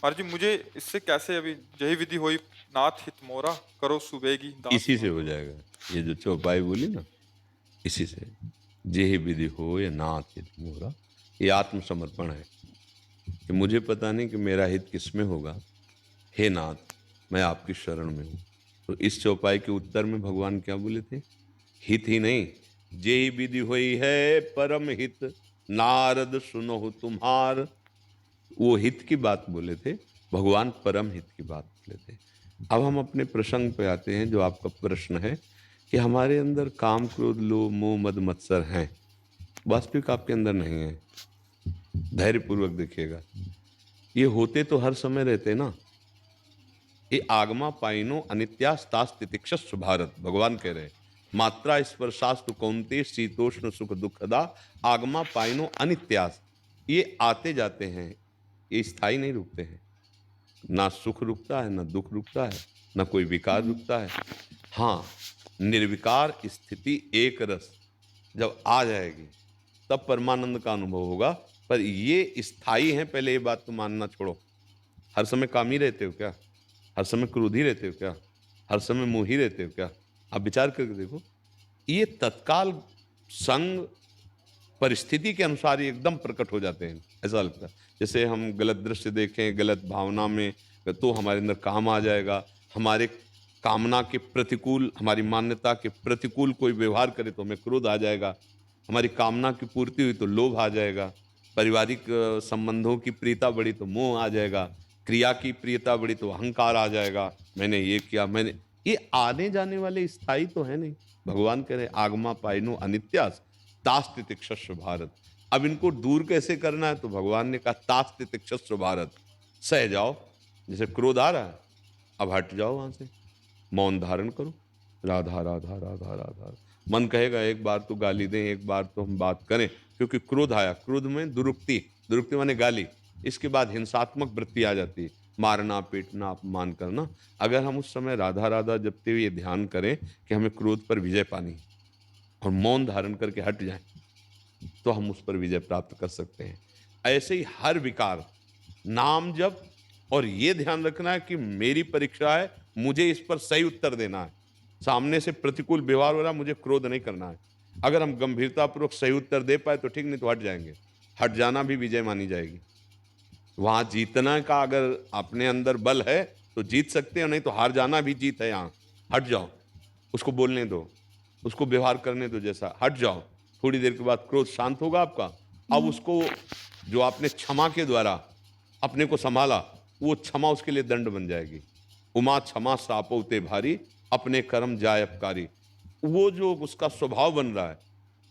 महाराज जी मुझे इससे कैसे अभी यही विधि होई नाथ हित मोरा करो सुबेगी दास इसी से हो तुम्हारा। जाएगा। ये जो चौपाई बोली ना, इसी से। जेहि विधि हो या नाथ हित मोरा, ये आत्मसमर्पण है कि मुझे पता नहीं कि मेरा हित किसमें होगा। हे नाथ, मैं आपकी शरण में हूं। तो इस चौपाई के उत्तर में भगवान क्या बोले थे? हित ही नहीं, जेहि विधि होई है परम हित, नारद सुनो तुम्हार। वो हित की बात बोले थे, भगवान परम हित की बात बोले थे। अब हम अपने प्रसंग पे आते हैं, जो आपका प्रश्न है कि हमारे अंदर काम क्रोध लोभ मोह मद मत्सर हैं। वास्तविक आपके अंदर नहीं है। धैर्यपूर्वक देखिएगा, ये होते तो हर समय रहते ना। ये आगमा पाइनो अनित्यास्तास तितिक्षस्व भारत, भगवान कह रहे हैं। मात्रा स्पर्शास्तु कौन्ते शीतोष्ण सुख दुखदा, आगमा पाइनो अनित्यास। ये आते जाते हैं, ये स्थायी नहीं रुकते हैं। ना सुख रुकता है, ना दुख रुकता है, ना कोई विकार रुकता है। हाँ, निर्विकार स्थिति एक रस जब आ जाएगी, तब परमानंद का अनुभव होगा। पर ये स्थायी है, पहले ये बात तो मानना छोड़ो। हर समय कामी रहते हो क्या? हर समय क्रोधी रहते हो क्या? हर समय मोही रहते हो क्या? आप विचार करके देखो। ये तत्काल संग परिस्थिति के अनुसार ये एकदम प्रकट हो जाते हैं, ऐसा लगता है। जैसे हम गलत दृश्य देखें, गलत भावना में, तो हमारे अंदर काम आ जाएगा। हमारे कामना के प्रतिकूल, हमारी मान्यता के प्रतिकूल कोई व्यवहार करे तो हमें क्रोध आ जाएगा। हमारी कामना की पूर्ति हुई तो लोभ आ जाएगा। पारिवारिक संबंधों की प्रियता बढ़ी तो मोह आ जाएगा। क्रिया की प्रियता बढ़ी तो अहंकार आ जाएगा। मैंने ये किया, मैंने ये आने जाने वाले स्थायी तो है नहीं। भगवान कह रहे आगमा पाइनो अनित्यास तास तितिक्षस्व भारत। अब इनको दूर कैसे करना है? तो भगवान ने कहा तास तितिक्षस्व भारत, सह जाओ। जैसे क्रोध आ रहा है, अब हट जाओ वहां से, मौन धारण करो। राधा राधा राधा राधा। मन कहेगा एक बार तो गाली दें, एक बार तो हम बात करें, क्योंकि क्रोध आया। क्रोध में दुरुक्ति, दुरुक्ति माने गाली। इसके बाद हिंसात्मक वृत्ति आ जाती है, मारना पीटना अपमान करना। अगर हम उस समय राधा राधा जपते हुए ध्यान करें कि हमें क्रोध पर विजय पानी है, और मौन धारण करके हट जाएं, तो हम उस पर विजय प्राप्त कर सकते हैं। ऐसे ही हर विकार, नाम जप, और ये ध्यान रखना है कि मेरी परीक्षा है, मुझे इस पर सही उत्तर देना है। सामने से प्रतिकूल व्यवहार हो रहा है, मुझे क्रोध नहीं करना है। अगर हम गंभीरतापूर्वक सही उत्तर दे पाए तो ठीक, नहीं तो हट जाएंगे। हट जाना भी विजय मानी जाएगी। वहां जीतना का अगर अपने अंदर बल है तो जीत सकते हो, नहीं तो हार जाना भी जीत है। यहाँ हट जाओ, उसको बोलने दो, उसको व्यवहार करने दो जैसा, हट जाओ। थोड़ी देर के बाद क्रोध शांत होगा आपका। अब उसको, जो आपने क्षमा के द्वारा अपने को संभाला, वो क्षमा उसके लिए दंड बन जाएगी। उमा क्षमा सापोते भारी, अपने कर्म जाय अपकारी। वो जो उसका स्वभाव बन रहा है,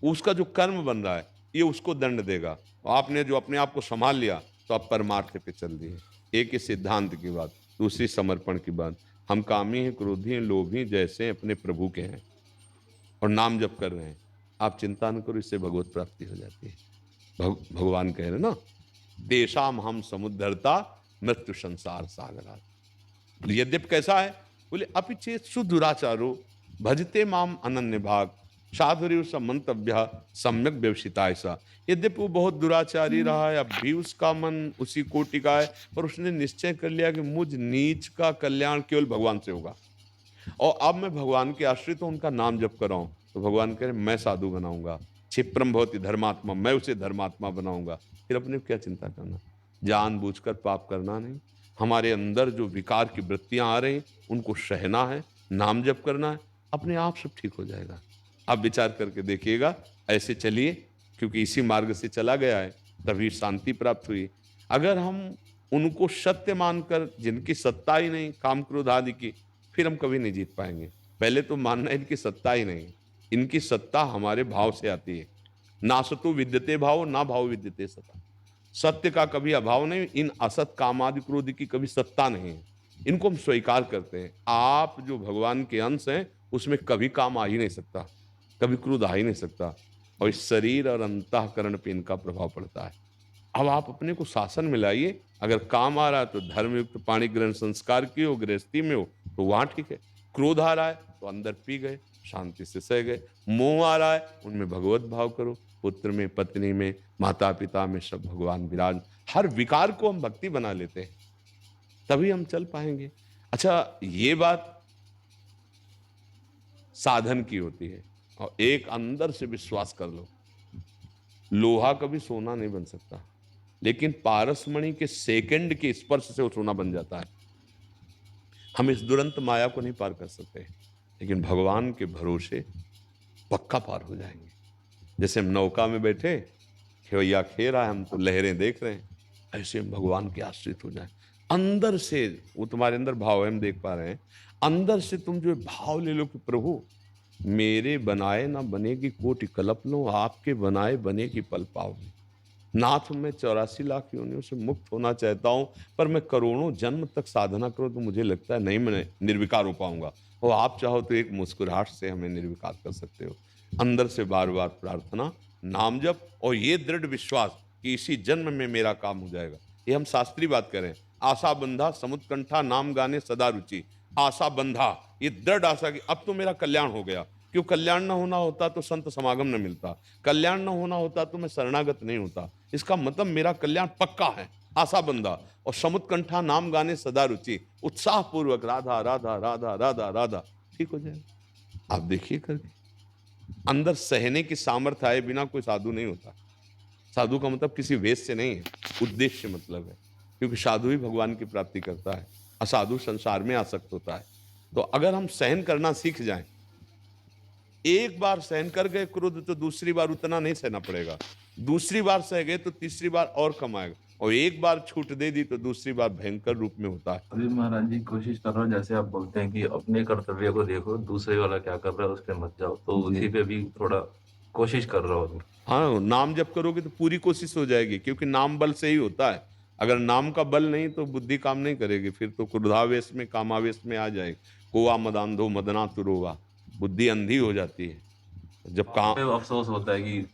उसका जो कर्म बन रहा है, ये उसको दंड देगा। आपने जो अपने आप को संभाल लिया, तो आप परमार्थ पे चल दिए। एक ही सिद्धांत की बात, दूसरी समर्पण की बात। हम कामी हैं, क्रोधी हैं, लोभी, जैसे अपने प्रभु के हैं और नाम जप कर रहे हैं, आप चिंता न करो, इससे भगवत प्राप्ति हो जाती है। भगवान कह रहे ना, तेषाम हम समुद्धरता मृत्यु संसार सागरा। यद्यप कैसा है? बोले अपिचेत सुदुराचारो भजते माम अनन्य भाग, साधुरीव स मंतव्य सम्यक व्यवसिता। ऐसा यद्यपि वो बहुत दुराचारी रहा है, अब भी उसका मन उसी कोटि का है, पर उसने निश्चय कर लिया कि मुझ नीच का कल्याण केवल भगवान से होगा, और अब मैं भगवान के आश्रित हूं, उनका नाम जप कर रहा हूं। तो भगवान कह रहे मैं साधु बनाऊंगा, क्षिप्रम भवति धर्मात्मा, मैं उसे धर्मात्मा बनाऊंगा। फिर अपने क्या चिंता करना, जानबूझकर पाप करना नहीं। हमारे अंदर जो विकार की वृत्तियां आ रही, उनको सहना है, नाम जप करना है, अपने आप सब ठीक हो जाएगा। आप विचार करके देखिएगा, ऐसे चलिए, क्योंकि इसी मार्ग से चला गया है, तभी शांति प्राप्त हुई। अगर हम उनको सत्य मानकर, जिनकी सत्ता ही नहीं काम क्रोध आदि की, फिर हम कभी नहीं जीत पाएंगे। पहले तो मानना इनकी सत्ता ही नहीं, इनकी सत्ता हमारे भाव से आती है। ना सतो विद्यते भाव, ना भाव विद्यते सता। सत्य का कभी अभाव नहीं, इन असत कामादि क्रोध की कभी सत्ता नहीं है। इनको हम स्वीकार करते हैं। आप जो भगवान के अंश हैं, उसमें कभी काम आ ही नहीं सकता, कभी क्रोध आ ही नहीं सकता, और इस शरीर और अंतःकरण पे इनका प्रभाव पड़ता है। अब आप अपने को शासन में लाइए। अगर काम आ रहा है तो धर्मयुक्त पाणी ग्रहण संस्कार की हो, गृहस्थी में हो, तो वहां ठीक है। क्रोध आ रहा है तो अंदर पी गए, शांति से सह गए। मोह आ रहा है, उनमें भगवत भाव करो। पुत्र में, पत्नी में, माता पिता में, सब भगवान विराज। हर विकार को हम भक्ति बना लेते हैं। तभी हम चल पाएंगे। अच्छा, ये बात साधन की होती है, और एक अंदर से विश्वास कर लो, लोहा कभी सोना नहीं बन सकता, लेकिन पारसमणि के सेकंड के स्पर्श से वो सोना बन जाता है। हम इस दुरंत माया को नहीं पार कर सकते, लेकिन भगवान के भरोसे पक्का पार हो जाएंगे। जैसे हम नौका में बैठे, खेवैया खे रहा है, हम तो लहरें देख रहे हैं, ऐसे हम भगवान के आश्रित हो जाए। अंदर से वो तुम्हारे अंदर भाव है, हम देख पा रहे हैं। अंदर से तुम जो भाव ले लो कि प्रभु मेरे बनाए ना बने की कोटि कल्प लो, आपके बनाए बने की पल पाओ। नाथ, मैं 84 लाख योनियों से मुक्त होना चाहता हूं, पर मैं करोड़ों जन्म तक साधना करूं तो मुझे लगता है नहीं मैं निर्विकार हो पाऊंगा। और आप चाहो तो एक मुस्कुराहट से हमें निर्विकार कर सकते हो। अंदर से बार बार प्रार्थना, नाम जप, और ये दृढ़ विश्वास कि इसी जन्म में मेरा काम हो जाएगा। ये हम शास्त्रीय बात करें, आशा बंधा समुत्कंठा नाम गाने सदा रुचि। आशा बंधा, ये दृढ़ आशा कि अब तो मेरा कल्याण हो गया। क्यों कल्याण ना होना होता तो संत समागम न मिलता, कल्याण ना होना होता तो मैं शरणागत नहीं होता। इसका मतलब मेरा कल्याण पक्का है। आशा बंधा और समुत्कंठा नाम गाने सदा रुचि, उत्साह पूर्वक राधा राधा राधा राधा राधा, ठीक हो जाएगा। आप देखिए करके, अंदर सहने की सामर्थ्य आए बिना कोई साधु नहीं होता। साधु का मतलब किसी वेश से नहीं है, उद्देश्य मतलब है, क्योंकि साधु ही भगवान की प्राप्ति करता है, असाधु संसार में आसक्त होता है। तो अगर हम सहन करना सीख जाएं, एक बार सहन कर गए क्रोध तो दूसरी बार उतना नहीं सहना पड़ेगा, दूसरी बार सह गए तो तीसरी बार और कम आएगा, और एक बार छूट दे दी तो दूसरी बार भयंकर रूप में होता है। अभी महाराज जी कोशिश कर रहा हूँ, जैसे आप बोलते हैं कि अपने कर्तव्य को देखो, दूसरे वाला क्या कर रहा है उस पे मत जाओ, तो उसी पे भी थोड़ा कोशिश कर रहा हूँ। हाँ, नाम जप करोगे तो पूरी कोशिश हो जाएगी, क्योंकि नाम बल से ही होता है। अगर नाम का बल नहीं तो बुद्धि काम नहीं करेगी, फिर तो क्रोधावेश में कामावेश में आ जाएगी। कोआ मदांधो मदना तुरोवा, बुद्धि अंधी हो जाती है जब काम। पे अफसोस होता है कि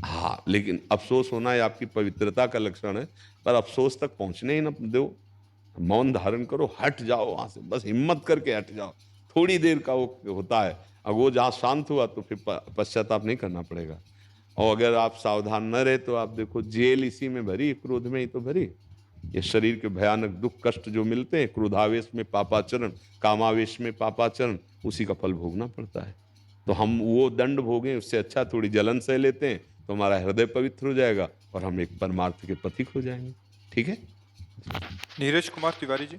हाँ, लेकिन अफसोस होना ये आपकी पवित्रता का लक्षण है, पर अफसोस तक पहुंचने ही ना दो। मौन धारण करो, हट जाओ वहां से, बस हिम्मत करके हट जाओ। थोड़ी देर का वो होता है, अब वो जहाँ शांत हुआ तो फिर पश्चाताप नहीं करना पड़ेगा। और अगर आप सावधान न रहे तो आप देखो, जेल इसी में भरी, क्रोध में ही तो भरी। ये शरीर के भयानक दुख कष्ट जो मिलते हैं, क्रोधावेश में पापाचरण, कामावेश में पापाचरण, उसी का फल भोगना पड़ता है। तो हम वो दंड भोगें, उससे अच्छा थोड़ी जलन सह लेते हैं, तो हमारा हृदय पवित्र हो जाएगा और हम एक परमार्थ के पथिक हो जाएंगे। ठीक है। नीरज कुमार तिवारी जी।